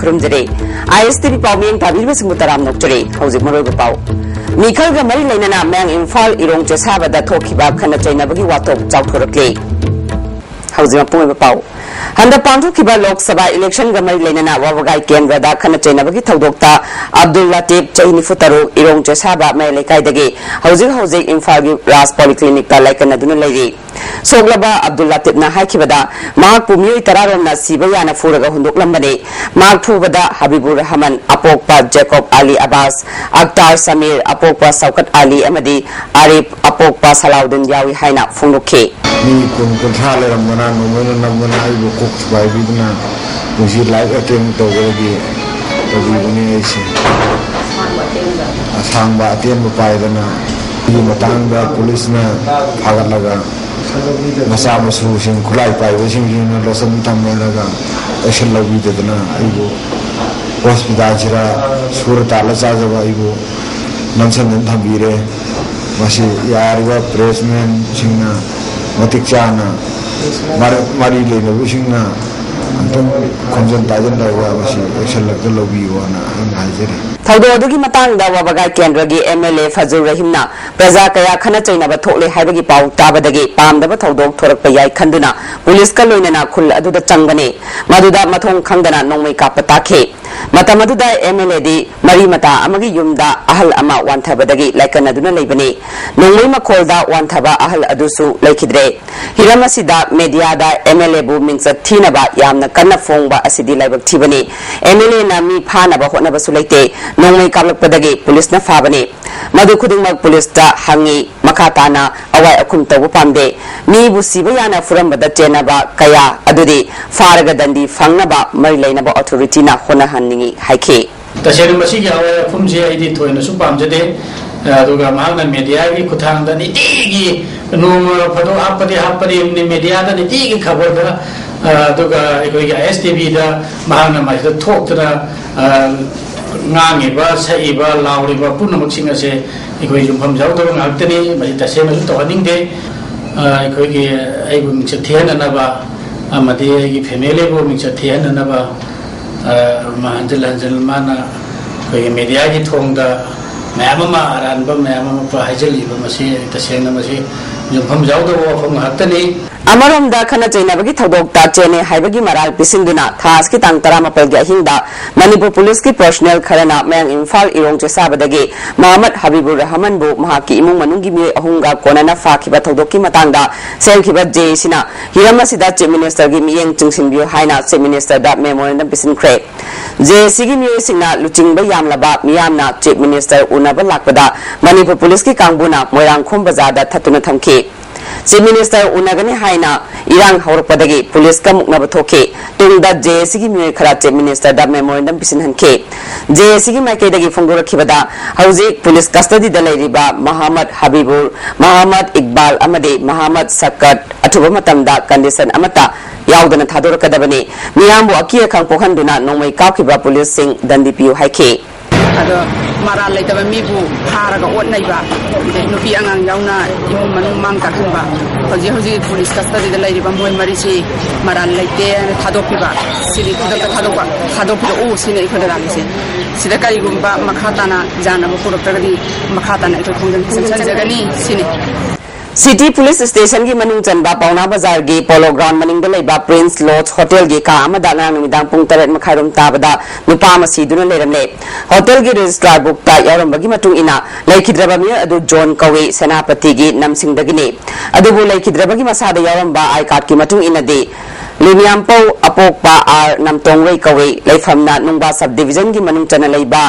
खुरुमजरे ISTV पाउमिंग ताबिरबसिंग तराम नोक्चरे हौजिक मरोइब पाउ मिखल ग मरी लेना मैंग इम्फाल इरोंग चेसाबदा थोखिबा खन चैनबगी वाथोक चाउथोरक्ले हौजिक पुंग पाउ हंदा पांथोखिबा लोकसभा इलेक्शन ग मरी लेना वावगाई केंद्रदा खन चैनबगी थौदोक्ता अब्दुल लतीफ चैनिफु तरु इरोंग चेसाबा मै लेकाइदगे हौजिक इम्फाल गी राज पॉलिक्लिनिक ता लाइकनदुना लेरि सोगलबा अब्दुल लतीफ ना हाइखिबदा माकपु मियोय तरारोमना सिबयाना फुरगा हुंदोकलंबने माकफुबदा हबीबुर रहमान अपोकपा जैकब अली अब्बास अख्तार समीर अपोकपा सौकत अली अमदी आरिफ अपोकपा सलाउद्दीन यावी हाइना फुंदोखे मी कुंठा लेरमना नोमना नमना आइबो कोक बाइबिदना पुजी लाइव अटेंड तोगेगी तोगीबने ऐसे असांबा अटेंड पाइदना ये मतंगदा पुलिस ने भागत लगा मसा मसू सिंह खुलाई पाइबो सिंह ने लसन थमलगा एक्शन लबीदना आइबो हॉस्पिटल जिरा सुरताला जाजबा आइबो नंसन थंबीरे मसी यारवा प्रेसमैन सिंहना मतिक चाना मारी लेने सिंहना अंतम खंजन ताजन लगा मसी एक्शन लगतो लबीवाना हाजिरे थौदोदुगी मतांगदा वाबगाई केंद्रगी MLA फजुर रहीमना प्रजा कया खन चैनब थोले हाइबगी पाउ ताबदगी पामदब थौदोक थोरकप याय खंदुना पुलिस का लोइनना खुल अदुदा चंगबने मदुदा मथोंग खंगदना नोंमै कापा ताखे मतमदुदा MLA दी मरी मता अमगी युमदा अहल अमा वांथबदगी लाइकनदुना लेबने नोंमै मखोलदा वांथबा अहल अदुसु लेखिद्रे हिरमसिदा मीडियादा MLA बु मिंगसत थीनबा यामना कन्ना फोंगबा असिदी लाइबक थीबने MLA ना मी फानबा होनबसु लेते नोंमै कापलकपदगी पुलिस ना फाबने मदु खुदिंगमक पुलिस ता हंगी मखाताना अवाय अखुम तौब पामदे मीबु सिबा याना फुरमबदा चेनबा कया अदुदी फारगा दंदी फंगनबा मरि लेनबा अथॉरिटी ना होना हन्निंगी हाइखे तसेन मसिगी अवाय अखुम जे आइदी थोयना सु पामजदे दुगा मागना मीडिया की खुथांगदा नितिगी नोम फटो हापदे नि मीडिया दा नितिगी खबर दा दुगा एकोगी ISTV दा मागना माइदा थोकतरा ngang iba sa iba lauri ba pun namuk singa se ikoi jumpham jau to ngakte ni mai ta se ma to haning de ikoi gi ai bu ming se thian na ba amadi gi family bu ming se thian na ba ma hanjal mana koi media gi thong da ma'am ran ba ma'am pa haijali ba masi ta se na masi jumpham jau to phom ngakte अमरम दा खना चैनबगी थौदोक्ता चेने हाइबगी moral पिसिंदुना थास की तांग तरा मपल गे हिंदा Manipur police की personal Kharna मैंग Imphal इरोंग चेसाबदगे Mohammad Habibur Rahman बु महाकी इमुंग मनुंगी मिय अहुंगा कोनना फाखिबा थौदोकी मतांगदा सेलखिबा जेसिना हिरमसिदा chief minister गी मियेंग चिंगसिनबियो हाइना चीफ मिनिस्टर दा मेमोरेंडम पिसिनख्रे जेसीगी मिय सिंगना लुचिंगबा यामलाबा मियामना चीफ मिनिस्टर उनाबा लाकपदा मणिपुर पुलिस की कांगबुना मोयरांगखोम बाजारदा थतुना थमखे चीफ मिनिस्टर उनगनी हाइना इरांग हौरपदगी पुलिस का मुकनब थोखे तुंगदा जेसी की मिय खरा चीफ मिनिस्टर दा मेमोरेंडम पिसिनहनखे जेसी की माइकेदगी फंगोरखिबदा हौजिक पुलिस कस्टडी दा लेरिबा मोहम्मद हबीबुर मोहम्मद इकबाल अमदे मोहम्मद सकत अथुबा मतमदा कंडीशन अमता यावदना थादोरकदबने मियामबु अकिया खंग पोखंदुना नोंमै काखिबा पुलिस सिंह दंदी पियु हाइखे अदो मारा लेतबा मीबु फारगा ओटनैबा नुपी अंगांग यावना इमुं मनुं मांग ताखनबा हौजी पुलिस कस्टडीदा लैरिबा मोय मरिसि मारा लेते थादोपिबा सिरि खुदक थादोपिदो ओ सिने इखोदा लागिसे सिदा कारिगुम्बा मखाताना जानबा पुरक्तगदी मखाताना इखो खोंजन संजगनी सिने सिटी पुलिस स्टेशन की मनुंग चनबा पौना बाजार की पोलो ग्राउंड मनिंग लेबा प्रिंस लॉज होटल की का अमदा नांगमिदांग पुंग 8 मखाइरोम ताबदा नुपा मसीदुना लेरमले होटल की रजिस्ट्रार बुक ता यारमबगी मतुंग इना लेखिद्रबा मिय अदु जॉन कवे सेनापति की नमसिंगदगिने अदुबु लेखिद्रबगी मसादा यारमबा आई कार्ड की मतुंग इना दे लिमियामपौ अपोकपा आर नमतोंगवे कवे लेफमना नुंगबा सब डिवीजन की मनुंग चना लेबा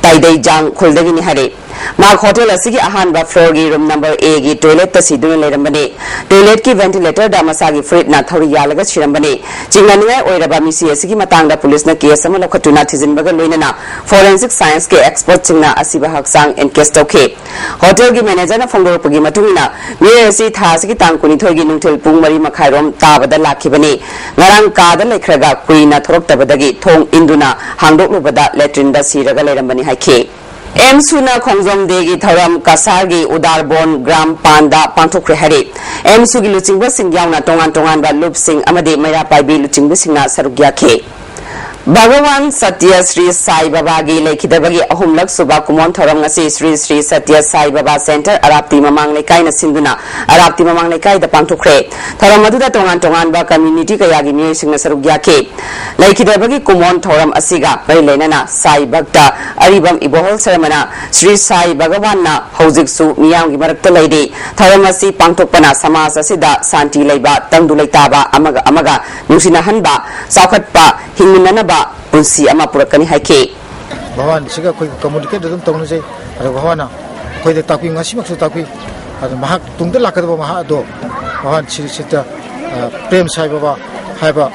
ताइदै जांग खुलदगिनि हरे मार्क होटल असिगी अहानबा फ्लोर की रूम नंबर A की टॉयलेट तसीदुन लेरमबने टॉयलेट की वेंटिलेटर दा मसागी फ्रिज ना थौरी यालगा छिरमबने चिंगनानिया ओइरबा मिसी असिगी मतांगदा पुलिस ना केस अमा लखतुना थिजिनबगा लोइनना फोरेंसिक साइंस के एक्सपर्ट चिंगना असिबा हक्सांग एनकेस तौखे होटल की मैनेजर ना फंगोरपगी मतुंगना मियसी थासगी तांग कुनिथोगी नुंथेल पुंग 3 मखाइरोम ताबदा लाखिबने ngarang कादा लेखरगा कुइना थोरक्तबदगी थोंग इंदुना हांगदोकलुबदा लेट्रिन दा सिरगा लेरमबनी हाइखे एम सुना खोंगजोम देगी थौरम कासारगी उदारबोन ग्राम पांदा पांथोखरे हरे एम सुगी लुचिंगबा सिंग यावना तोंगान बा loop Singh अमदे Maira पाइबी लुचिंगबा सिंगना सरुग्याखे Bhagawan Satya Sri Sai Baba gi lekhidabagi ahumlak suba kumon thoram ngasi Sri Sri Satya Sai Baba Center Arapti Mamang Lekai na sinduna Arapti Mamang Lekai da pangthokre thoram aduda tongan ba community kayagi mi singna sarugya ke lekhidabagi kumon thoram asiga bari lenana Sai Bhakta Aribam Ibohol Saramana Sri Sai Bhagawan na hojiksu miyam gi marakta leide thoram asi pangthokpana samas asida santi leiba tangdu leitaba amaga nusina hanba saukhatpa hinminana punsi ama purakani haike Bhawan siga koi communicate dum tawna sei ara bhawana koi de takwi ngasi maksu takwi ara mahak tungda lakadba maha do bhawan sita prem sai baba haiba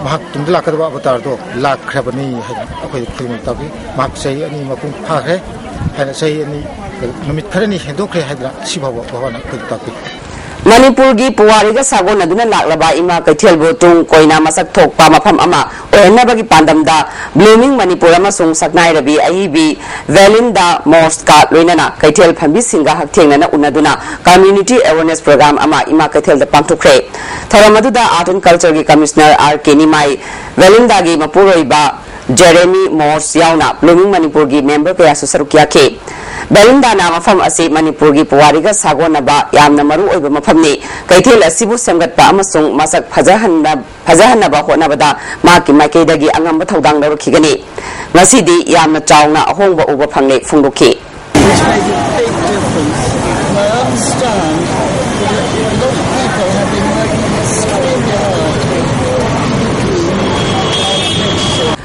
mahak tungda lakadba avatar do lakhrabani koi khrim takwi mahak sei ani mapung pha khe haina sei ani numit kharani hendokre haidra si bhawana koi takwi Manipur gi puwariga sagon aduna laklaba ima kaithel botung koina masak thokpa mafam ama ohenabagi pandamda blooming Manipur amasung saknai rabi ahibi Velinda Mosque loinana kaithel phambi singa hakthengna unaduna community awareness program ama ima kaithel da pangthokre thoramaduda art and culture gi commissioner RK Nimai Velinda gi mapuroiba Jeremy Morse yauna blooming Manipur gi member kaya susarukya ke Belinda na mafam asi Manipur gi puwariga sagonaba yamna maru oiba mafamni kaithel asibu samgatpa amasung masak phajahanaba honabada maki maikeidagi angamba thodang lawrkhigani ngasidi yamna chawna ahongba uba phangle phungdoki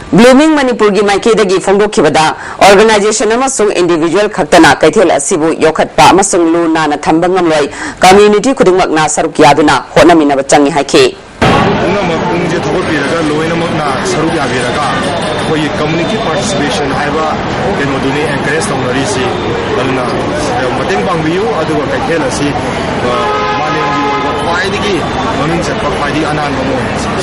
Blooming Manipur gi maikeidagi phongdokhibada organization amasung individual khaktana kaithel asibu yokhatpa amasung luna na thambangam loi community khudingmakna saruk yaduna honaminaba changi haike pungje thogopiraga loinamakna saruk yabiraga koi community participation haiba kenoduni encourage tawrisi alna mateng pangbiu aduga kaithel asi malemgi oiba khwaidigi mamin chakpa khwaidi ananba mo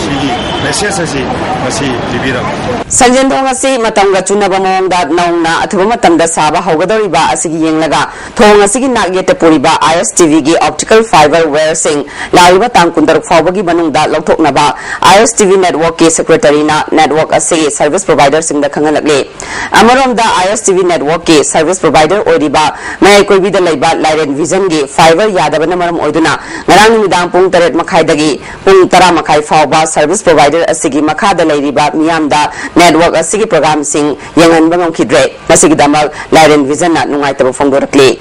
sigi message asi masi libira Sanjan thong asi matangga chunaba mongda naungna athuba matamda saba haugadoriba asigi yenglaga thong asigi nagyete puriba ISTV gi optical fiber wire sing laiba tangkundaruk fawbagi manungda lokthoknaba ISTV network ki secretary na network asigi service provider singda khangalakle amaromda ISTV network ki service provider oriba mai koibida leiba Lairen Vision gi fiber yadabana maram oiduna ngarang midang pung 8 makhai dagi pung 10 makhai fawba service provider asigi makhada leiriba miyamda network asigi program sing yangan bangam khidre masigi damal Lairen Vision na nungai tabu phongdorakle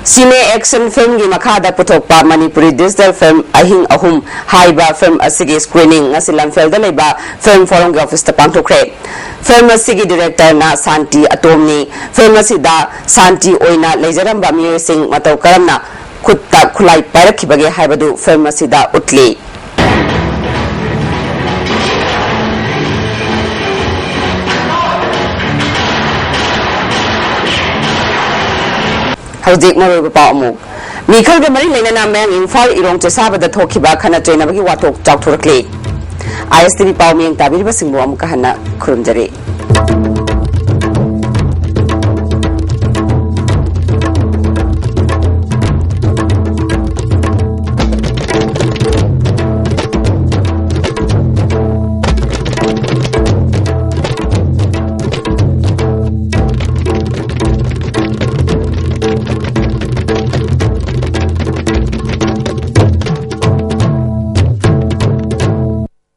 Cine action film gi makhada puthokpa Manipuri digital film ahing ahum haiba film asigi screening ngasi lamfel da leiba film forum gi office ta pangthokre film asigi director na Santi Atomni film asida Santi oina leijaramba miyoy sing matau karamna khutta khulai pairakibage haibadu film asida utli Hojik maru pa amuk Mikhal ga mari leinana meng Imphal irong chesabada thokhiba khana trainabagi wathok chawthurakle ISTV pawmeng tabiriba singbo amuka hana khurumjare